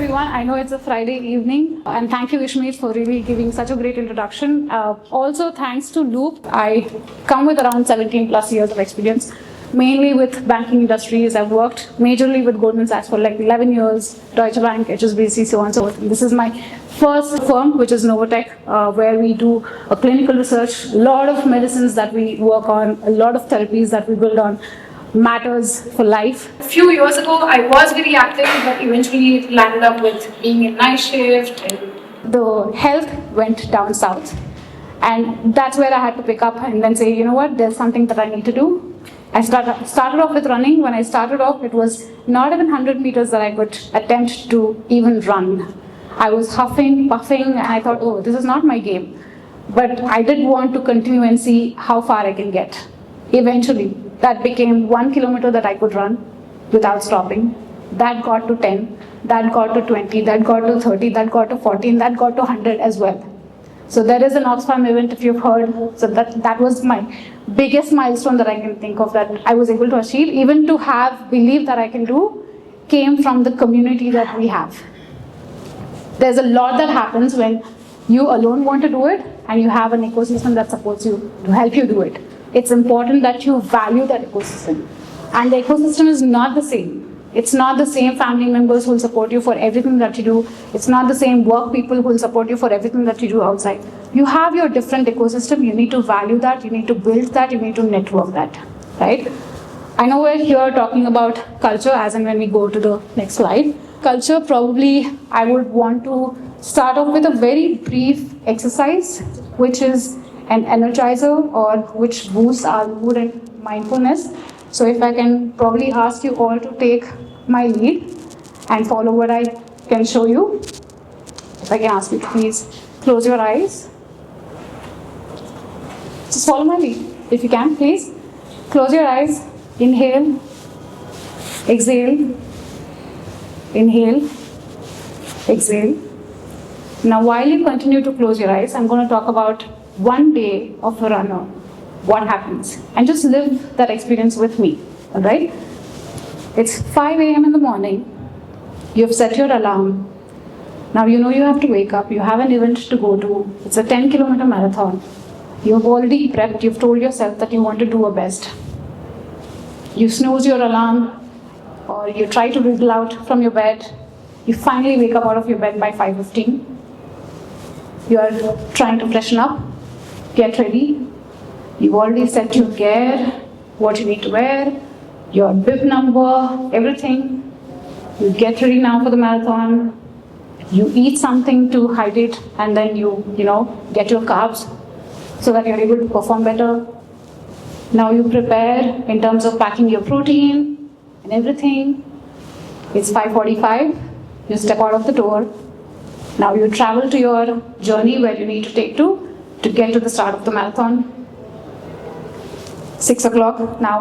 everyone. I know it's a Friday evening, and thank you, Ishmeet, for really giving such a great introduction. Also, thanks to Loop. I come with around 17 plus years of experience, mainly with banking industries. I've worked majorly with Goldman Sachs for like 11 years, Deutsche Bank, HSBC, so on and so forth. This is my first firm, which is Novotech, where we do a clinical research, a lot of medicines that we work on, a lot of therapies that we build on matters for life. A few years ago, I was very active, but eventually it landed up with being in night shift, and the health went down south. And that's where I had to pick up and then say, you know what, there's something that I need to do. I started off with running. When I started off, it was not even 100 meters that I could attempt to even run. I was huffing, puffing, and I thought, oh, this is not my game. But I did want to continue and see how far I can get. Eventually, that became 1 kilometer that I could run without stopping. That got to 10, that got to 20, that got to 30, that got to 40, and that got to 100 as well. So there is an Oxfam event, if you've heard. So that was my biggest milestone that I can think of that I was able to achieve. Even to have belief that I can do came from the community that we have. There's a lot that happens when you alone want to do it and you have an ecosystem that supports you to help you do it. It's important that you value that ecosystem. And the ecosystem is not the same. It's not the same family members who will support you for everything that you do. It's not the same work people who will support you for everything that you do outside. You have your different ecosystem. You need to value that. You need to build that. You need to network that, right? I know we're here talking about culture, as and when we go to the next slide. Culture, probably I would want to start off with a very brief exercise, which is an energizer, or which boosts our mood and mindfulness. So if I can probably ask you all to take my lead and follow what I can show you. If I can ask you to please close your eyes. Just follow my lead. If you can, please. Close your eyes. Inhale. Exhale. Inhale. Exhale. Now while you continue to close your eyes, I'm going to talk about one day of a runner. What happens? And just live that experience with me, all right? It's 5 a.m. in the morning. You've set your alarm. Now you know you have to wake up. You have an event to go to. It's a 10-kilometer marathon. You've already prepped. You've told yourself that you want to do your best. You snooze your alarm, or you try to wriggle out from your bed. You finally wake up out of your bed by 5:15. You are trying to freshen up, get ready. You've already set your gear, what you need to wear, your bib number, everything. You get ready now for the marathon. You eat something to hydrate, and then you get your carbs so that you're able to perform better. Now you prepare in terms of packing your protein and everything. It's 5:45. You step out of the door. Now you travel to your journey where you need to take to get to the start of the marathon. 6 o'clock now,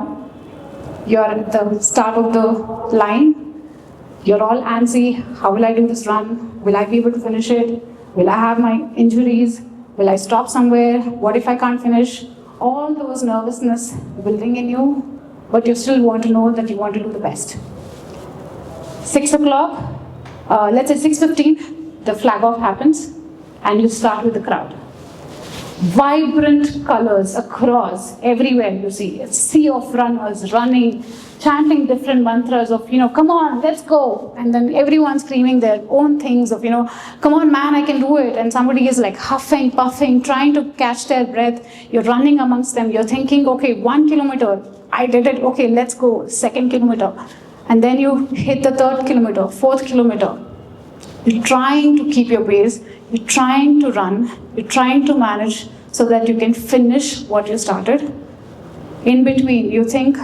you're at the start of the line. You're all antsy. How will I do this run? Will I be able to finish it? Will I have my injuries? Will I stop somewhere? What if I can't finish? All those nervousness building in you, but you still want to know that you want to do the best. 6 o'clock, let's say 6:15, the flag off happens and you start with the crowd. Vibrant colors across everywhere you see. A sea of runners running, chanting different mantras of, come on, let's go. And then everyone's screaming their own things of, come on, man, I can do it. And somebody is like huffing, puffing, trying to catch their breath. You're running amongst them. You're thinking, okay, 1 kilometer, I did it. Okay, let's go. 2nd kilometer. And then you hit the 3rd kilometer, 4th kilometer. You're trying to keep your pace. You're trying to run. You're trying to manage so that you can finish what you started. In between, you think,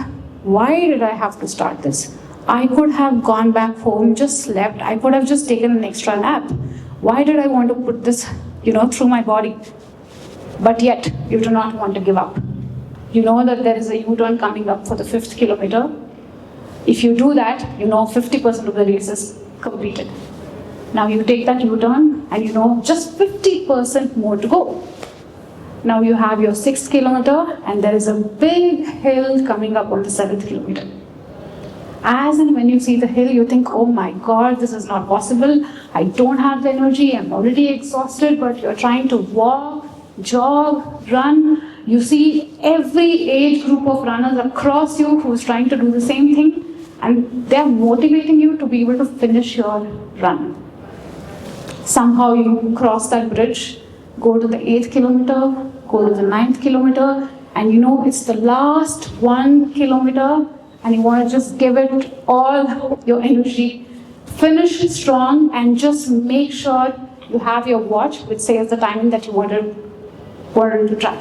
why did I have to start this? I could have gone back home, just slept. I could have just taken an extra nap. Why did I want to put this, through my body? But yet, you do not want to give up. You know that there is a U-turn coming up for the 5th kilometer. If you do that, 50% of the race is completed. Now you take that U-turn and just 50% more to go. Now you have your 6th kilometer and there is a big hill coming up on the 7th kilometer. As and when you see the hill, you think, oh my God, this is not possible. I don't have the energy. I'm already exhausted, but you're trying to walk, jog, run. You see every age group of runners across you who's trying to do the same thing, and they're motivating you to be able to finish your run. Somehow you cross that bridge, go to the 8th kilometer, go to the 9th kilometer, and you know it's the last 1 kilometer, and you want to just give it all your energy. Finish strong and just make sure you have your watch which says the timing that you wanted to track.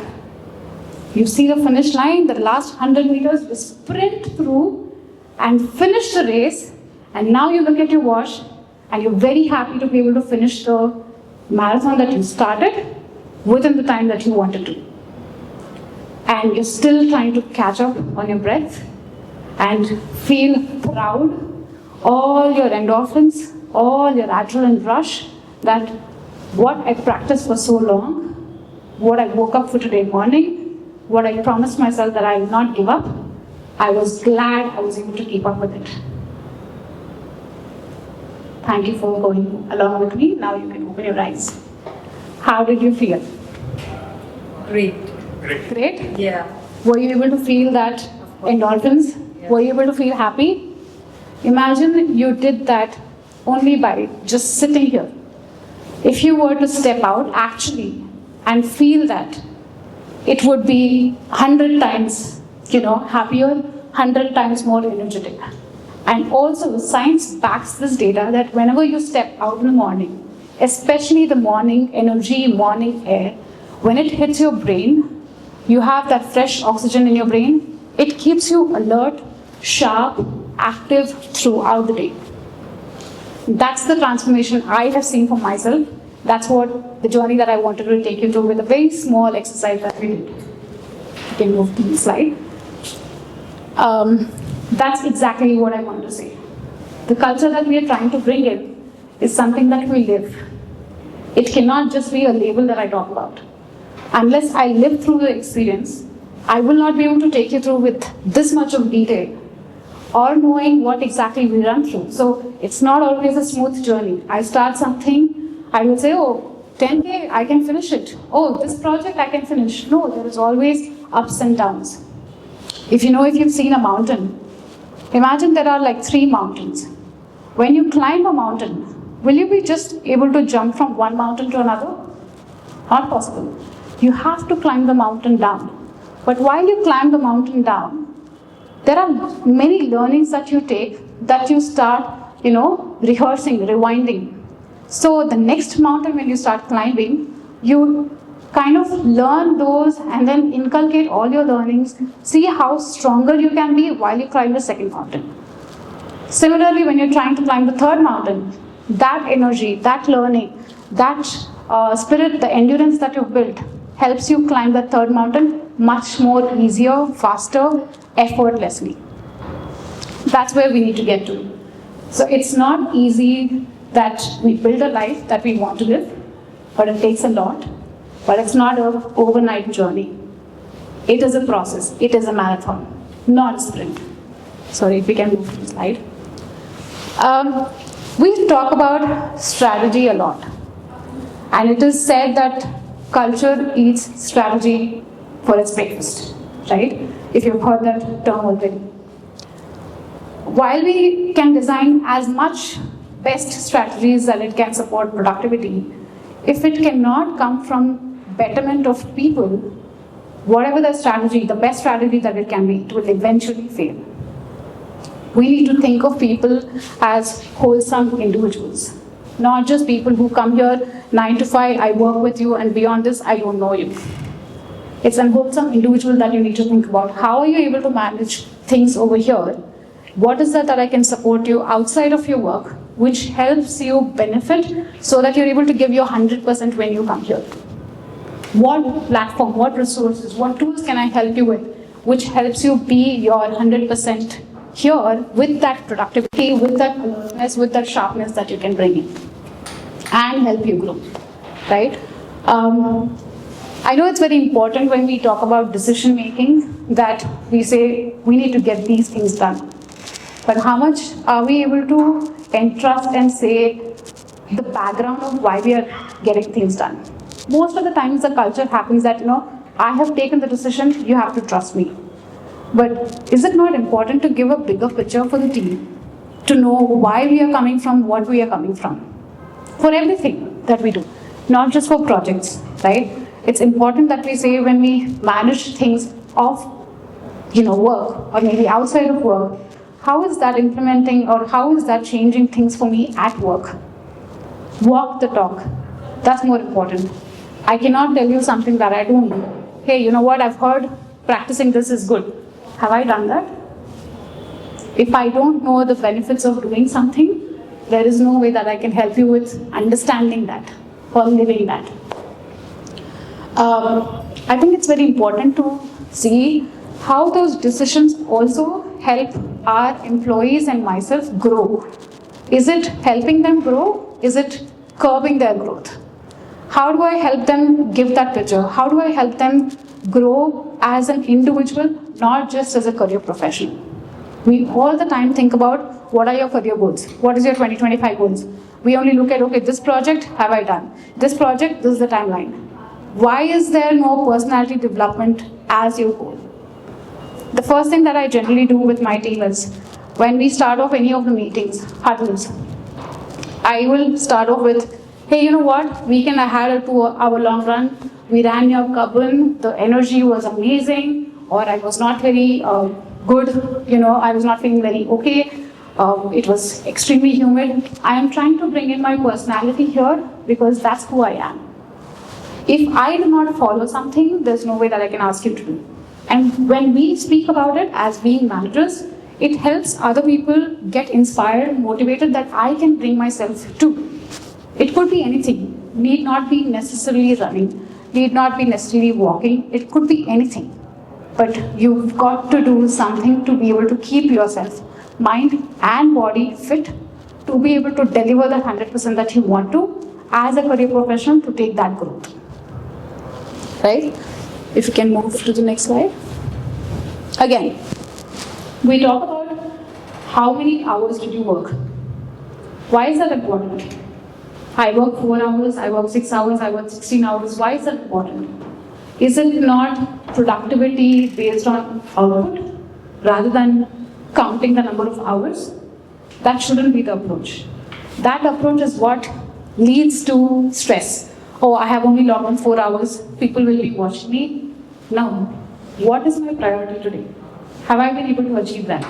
You see the finish line, the last 100 meters, you sprint through and finish the race, and now you look at your watch and you're very happy to be able to finish the marathon that you started within the time that you wanted to. And you're still trying to catch up on your breath and feel proud, all your endorphins, all your adrenaline rush, that what I practiced for so long, what I woke up for today morning, what I promised myself that I will not give up, I was glad I was able to keep up with it. Thank you for going along with me. Now you can open your eyes. How did you feel? Great. Great? Yeah. Were you able to feel that endorphins? Yeah. Were you able to feel happy? Imagine you did that only by just sitting here. If you were to step out actually and feel that, it would be 100 times, happier, 100 times more energetic. And also, science backs this data that whenever you step out in the morning, especially the morning energy, morning air, when it hits your brain, you have that fresh oxygen in your brain. It keeps you alert, sharp, active throughout the day. That's the transformation I have seen for myself. That's what the journey that I wanted to take you through with a very small exercise that we did. You can move to the slide. That's exactly what I wanted to say. The culture that we are trying to bring in is something that we live. It cannot just be a label that I talk about. Unless I live through the experience, I will not be able to take you through with this much of detail or knowing what exactly we run through. So it's not always a smooth journey. I start something, I will say, oh, 10K, I can finish it. Oh, this project I can finish. No, there is always ups and downs. If you've seen a mountain, imagine there are like 3 mountains. When you climb a mountain, will you be just able to jump from one mountain to another? Not possible. You have to climb the mountain down. But while you climb the mountain down, there are many learnings that you take that you start, rehearsing, rewinding. So the next mountain when you start climbing, you kind of learn those and then inculcate all your learnings, see how stronger you can be while you climb the second mountain. Similarly, when you're trying to climb the third mountain, that energy, that learning, that spirit, the endurance that you've built helps you climb the third mountain much more easier, faster, effortlessly. That's where we need to get to. So it's not easy that we build a life that we want to live, but it takes a lot. But it's not an overnight journey. It is a process. It is a marathon, not a sprint. Sorry, if we can move to the slide. We talk about strategy a lot. And it is said that culture eats strategy for its breakfast, right? If you've heard that term already. While we can design as much best strategies that it can support productivity, if it cannot come from betterment of people, whatever the strategy, the best strategy that it can be, it will eventually fail. We need to think of people as wholesome individuals, not just people who come here 9 to 5, I work with you, and beyond this, I don't know you. It's an wholesome individual that you need to think about. How are you able to manage things over here? What is that I can support you outside of your work, which helps you benefit so that you're able to give your 100% when you come here? What platform, what resources, what tools can I help you with, which helps you be your 100% here with that productivity, with that alertness, with that sharpness that you can bring in and help you grow, right? I know it's very important when we talk about decision making that we say we need to get these things done. But how much are we able to entrust and say the background of why we are getting things done? Most of the times the culture happens that, I have taken the decision, you have to trust me. But is it not important to give a bigger picture for the team? To know why we are coming from, what we are coming from? For everything that we do, not just for projects, right? It's important that we say when we manage things of, work or maybe outside of work, how is that implementing or how is that changing things for me at work? Walk the talk. That's more important. I cannot tell you something that I don't do. Hey, you know what? I've heard practicing this is good. Have I done that? If I don't know the benefits of doing something, there is no way that I can help you with understanding that or living that. I think it's very important to see how those decisions also help our employees and myself grow. Is it helping them grow? Is it curbing their growth? How do I help them give that picture? How do I help them grow as an individual, not just as a career professional? We all the time think about what are your career goals? What is your 2025 goals? We only look at, okay, this project have I done? This project, this is the timeline. Why is there no personality development as your goal? The first thing that I generally do with my team is when we start off any of the meetings, huddles, I will start off with, hey, you know what? Weekend I had a 2-hour long run. We ran near Kabul. The energy was amazing, or I was not very good. I was not feeling very okay. It was extremely humid. I am trying to bring in my personality here because that's who I am. If I do not follow something, there's no way that I can ask you to do. And when we speak about it as being managers, it helps other people get inspired, motivated that I can bring myself to. It could be anything, need not be necessarily running, need not be necessarily walking, it could be anything. But you've got to do something to be able to keep yourself, mind and body fit, to be able to deliver the 100% that you want to as a career professional to take that growth. Right? If you can move to the next slide. Again, we talk about how many hours did you work? Why is that important? I work 4 hours, I work 6 hours, I work 16 hours. Why is that important? Is it not productivity based on output rather than counting the number of hours? That shouldn't be the approach. That approach is what leads to stress. Oh, I have only logged on 4 hours, people will be watching me. No. What is my priority today? Have I been able to achieve that?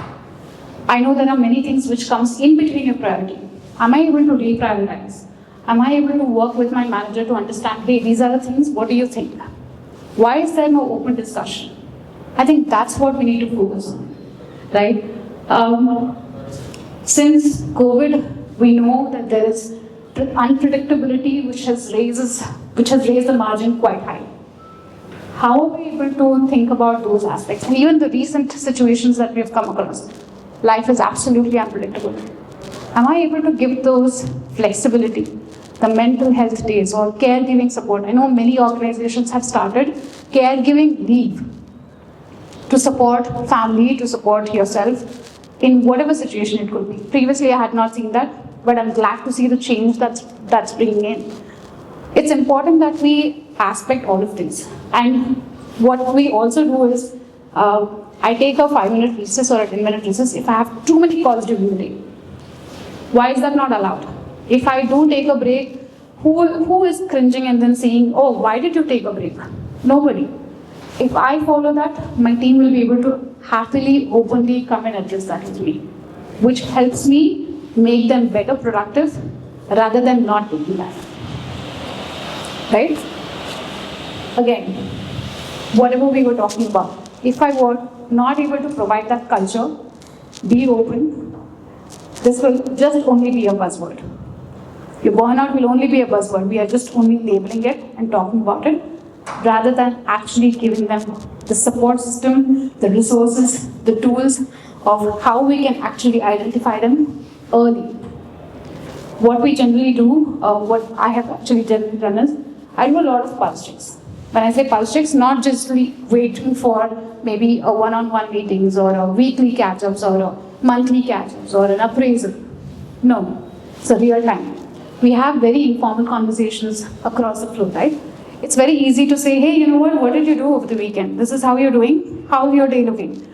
I know there are many things which comes in between your priority. Am I able to reprioritize? Am I able to work with my manager to understand, hey, these are the things, what do you think? Why is there no open discussion? I think that's what we need to focus on, right? Since COVID, we know that there is unpredictability which has raised the margin quite high. How are we able to think about those aspects? And even the recent situations that we have come across, life is absolutely unpredictable. Am I able to give those flexibility, the mental health days or caregiving support? I know many organizations have started caregiving leave to support family, to support yourself in whatever situation it could be. Previously, I had not seen that, but I'm glad to see the change that's bringing in. It's important that we aspect all of these. And what we also do is, I take a 5-minute recess or a 10-minute recess if I have too many calls during the day. Why is that not allowed? If I do take a break, who is cringing and then saying, oh, why did you take a break? Nobody. If I follow that, my team will be able to happily, openly come and address that with me, which helps me make them better productive rather than not doing that. Right? Again, whatever we were talking about, if I were not able to provide that culture, be open, this will just only be a buzzword. Your burnout will only be a buzzword. We are just only labeling it and talking about it rather than actually giving them the support system, the resources, the tools of how we can actually identify them early. What we generally do, what I have actually generally done is, I do a lot of pulse checks. When I say pulse checks, not just waiting for maybe a one-on-one meetings or a weekly catch-ups or a monthly catch-ups or an appraisal. No, it's a real time. We have very informal conversations across the floor, right? It's very easy to say, hey, you know what did you do over the weekend? This is how you're doing, how's your day looking?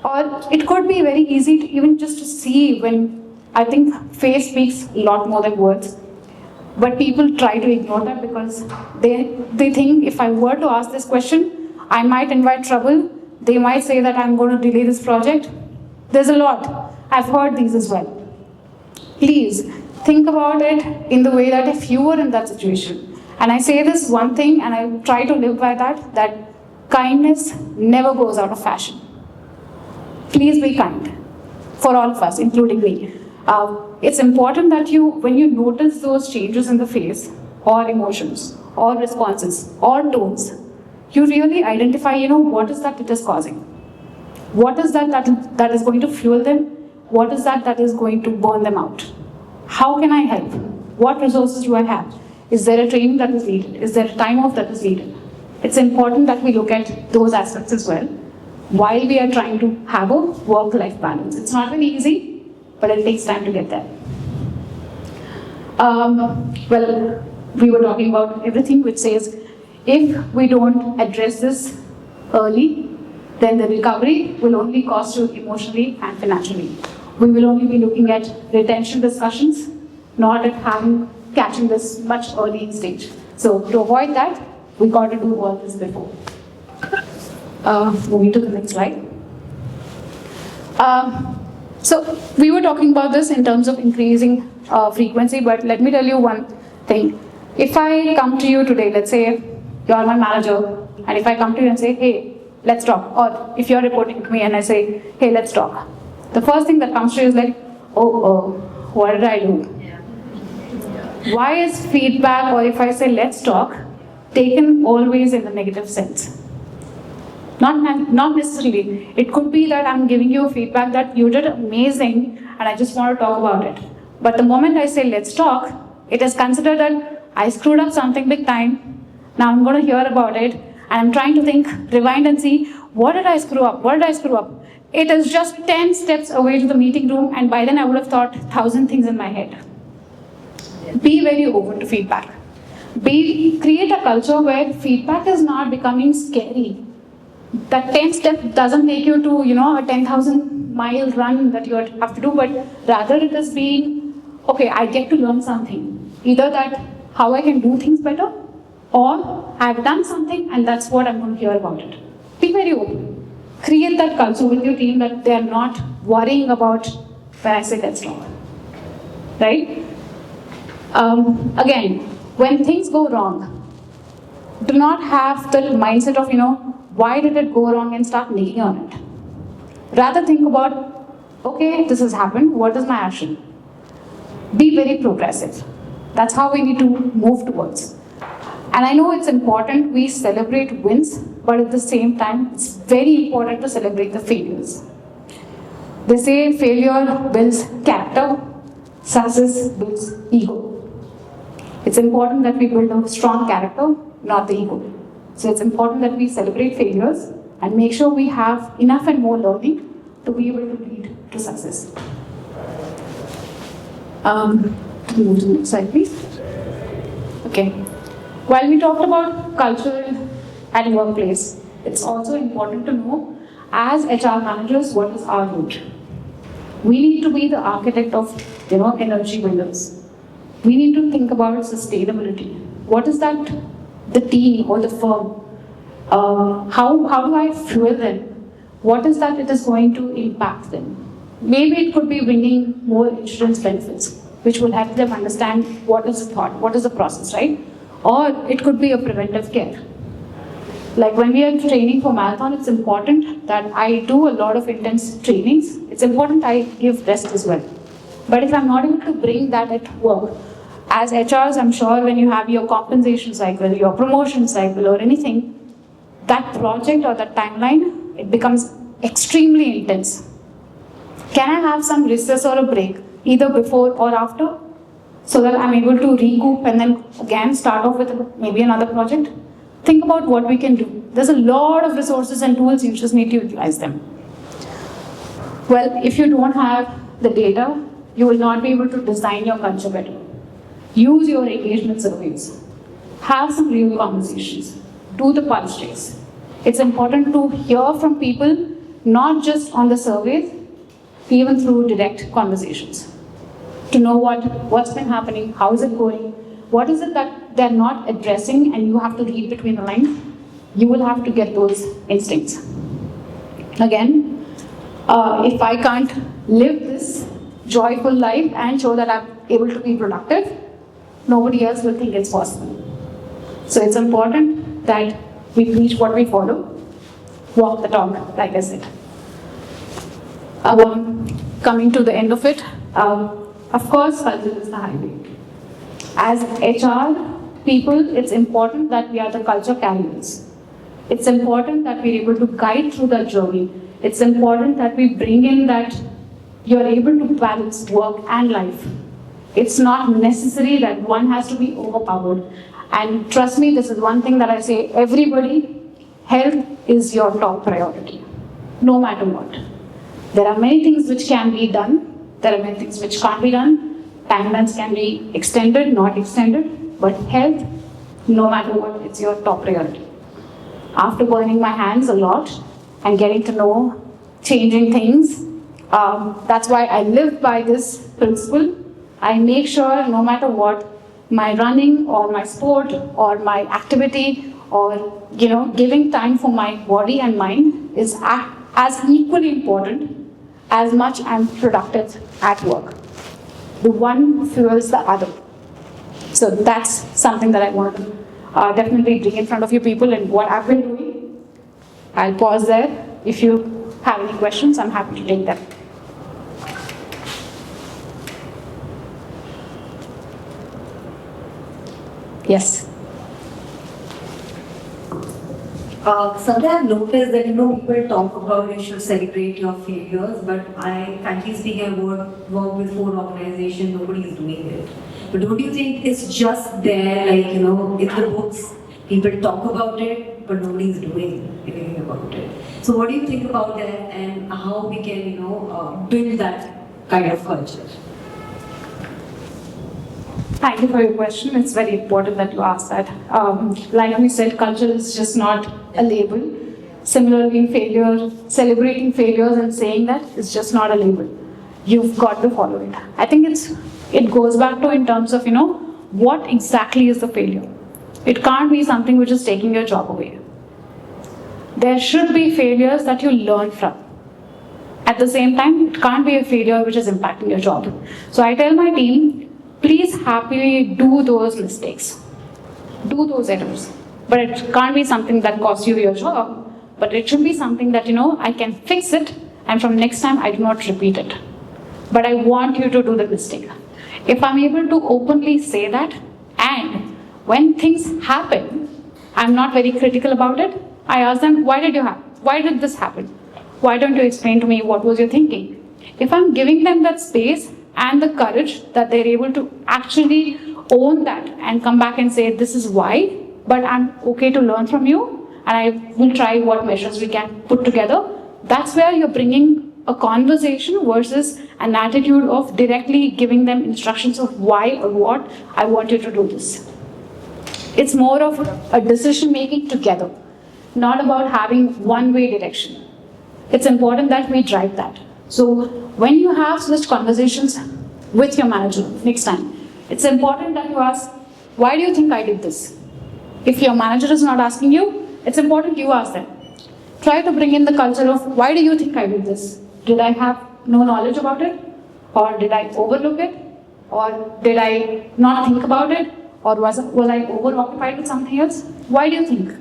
Or it could be very easy to even just to see when, I think face speaks a lot more than words. But people try to ignore that because they think if I were to ask this question, I might invite trouble. They might say that I'm going to delay this project. There's a lot. I've heard these as well. Please think about it in the way that if you were in that situation, and I say this one thing and I try to live by that kindness never goes out of fashion. Please be kind for all of us, including me. It's important that when you notice those changes in the face or emotions or responses or tones, you really identify, what is that it is causing? What is that is going to fuel them? What is that is going to burn them out? How can I help? What resources do I have? Is there a training that is needed? Is there a time off that is needed? It's important that we look at those aspects as well while we are trying to have a work-life balance. It's not very easy, but it takes time to get there. Well, we were talking about everything which says if we don't address this early, then the recovery will only cost you emotionally and financially. We will only be looking at retention discussions, not at catching this much early in stage. So to avoid that, we got to do all this before. Moving to the next slide. So we were talking about this in terms of increasing frequency, but let me tell you one thing. If I come to you today, let's say you're my manager, and if I come to you and say, hey, let's talk, or if you're reporting to me and I say, hey, let's talk, the first thing that comes to you is like, oh, what did I do? Why is feedback, or if I say let's talk, taken always in the negative sense? Not necessarily. It could be that I'm giving you feedback that you did amazing and I just want to talk about it. But the moment I say let's talk, it is considered that I screwed up something big time. Now I'm going to hear about it and I'm trying to think, rewind and see, what did I screw up? What did I screw up? It is just 10 steps away to the meeting room, and by then I would have thought 1,000 things in my head. Be very open to feedback. Create a culture where feedback is not becoming scary. That 10 step doesn't take you to, a 10,000 mile run that you have to do, but rather it is being, okay, I get to learn something. Either that how I can do things better, or I've done something and that's what I'm going to hear about it. Be very open. Create that culture with your team that they are not worrying about when I say let's talk. Right? Again, when things go wrong, do not have the mindset of, why did it go wrong and start nagging on it. Rather think about, okay, this has happened, what is my action? Be very progressive. That's how we need to move towards. And I know it's important we celebrate wins, but at the same time, it's very important to celebrate the failures. They say failure builds character, success builds ego. It's important that we build a strong character, not the ego. So it's important that we celebrate failures and make sure we have enough and more learning to be able to lead to success. Move to the next slide, please. Okay. While we talked about culture at workplace, it's also important to know, as HR managers, what is our role? We need to be the architect of, energy winners. We need to think about sustainability. What is that the team or the firm? How do I fuel them? What is that it is going to impact them? Maybe it could be bringing more insurance benefits, which will help them understand what is the thought, what is the process, right? Or it could be a preventive care. Like when we are training for marathon, it's important that I do a lot of intense trainings. It's important I give rest as well. But if I'm not able to bring that at work, as HRs, I'm sure when you have your compensation cycle, your promotion cycle or anything, that project or that timeline, it becomes extremely intense. Can I have some recess or a break, either before or after, so that I'm able to recoup and then again start off with maybe another project? Think about what we can do. There's a lot of resources and tools, you just need to utilize them. Well, if you don't have the data, you will not be able to design your culture better. Use your engagement surveys. Have some real conversations. Do the pulse checks. It's important to hear from people, not just on the surveys, even through direct conversations. To know what's been happening, how is it going, what is it that they're not addressing, and you have to read between the lines. You will have to get those instincts. Again, if I can't live this joyful life and show that I'm able to be productive, nobody else will think it's possible. So it's important that we preach what we follow, walk the talk, like I said. Coming to the end of it, of course, culture is the highway. As HR people, it's important that we are the culture carriers. It's important that we're able to guide through that journey. It's important that we bring in that you're able to balance work and life. It's not necessary that one has to be overpowered. And trust me, this is one thing that I say, everybody, health is your top priority, no matter what. There are many things which can be done. There are many things which can't be done. Timelines can be extended, not extended. But health, no matter what, it's your top priority. After burning my hands a lot and getting to know changing things, that's why I live by this principle. I make sure no matter what, my running or my sport or my activity or giving time for my body and mind is as equally important as much I'm productive at work. The one fuels the other. So that's something that I want to definitely bring in front of you people and what I've been doing. I'll pause there. If you have any questions, I'm happy to take them. Yes. Sandhya, I've noticed that people talk about you should celebrate your failures, but frankly speaking, I work with 4 organizations, nobody is doing it. But don't you think it's just there, like in the books, people talk about it, but nobody is doing anything about it. So what do you think about that, and how we can build that kind of culture? Thank you for your question. It's very important that you ask that. Like we said, culture is just not a label. Similarly, celebrating failures and saying that is just not a label. You've got to follow it. I think it goes back to in terms of, what exactly is the failure? It can't be something which is taking your job away. There should be failures that you learn from. At the same time, it can't be a failure which is impacting your job. So I tell my team, please happily do those mistakes, do those errors. But it can't be something that costs you your job, but it should be something that, I can fix it and from next time I do not repeat it. But I want you to do the mistake. If I'm able to openly say that, and when things happen, I'm not very critical about it, I ask them, why did this happen? Why don't you explain to me what was your thinking? If I'm giving them that space and the courage that they're able to actually own that and come back and say, this is why, but I'm okay to learn from you and I will try what measures we can put together. That's where you're bringing a conversation versus an attitude of directly giving them instructions of why or what I want you to do this. It's more of a decision making together, not about having one-way direction. It's important that we drive that. So when you have such conversations with your manager next time, it's important that you ask, why do you think I did this? If your manager is not asking you, it's important you ask them. Try to bring in the culture of, why do you think I did this? Did I have no knowledge about it? Or did I overlook it? Or did I not think about it? Or was I over-occupied with something else? Why do you think?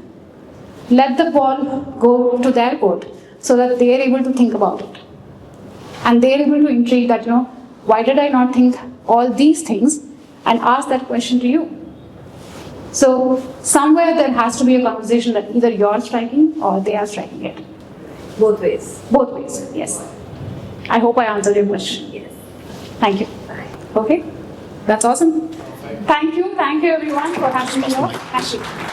Let the ball go to their court so that they are able to think about it. And they are able to intrigue that, why did I not think all these things, and ask that question to you. So somewhere there has to be a conversation that either you're striking or they are striking it. Both ways. Both ways, yes. I hope I answered your question. Yes. Thank you. Okay, that's awesome. Thank you everyone for having me here. Thank you.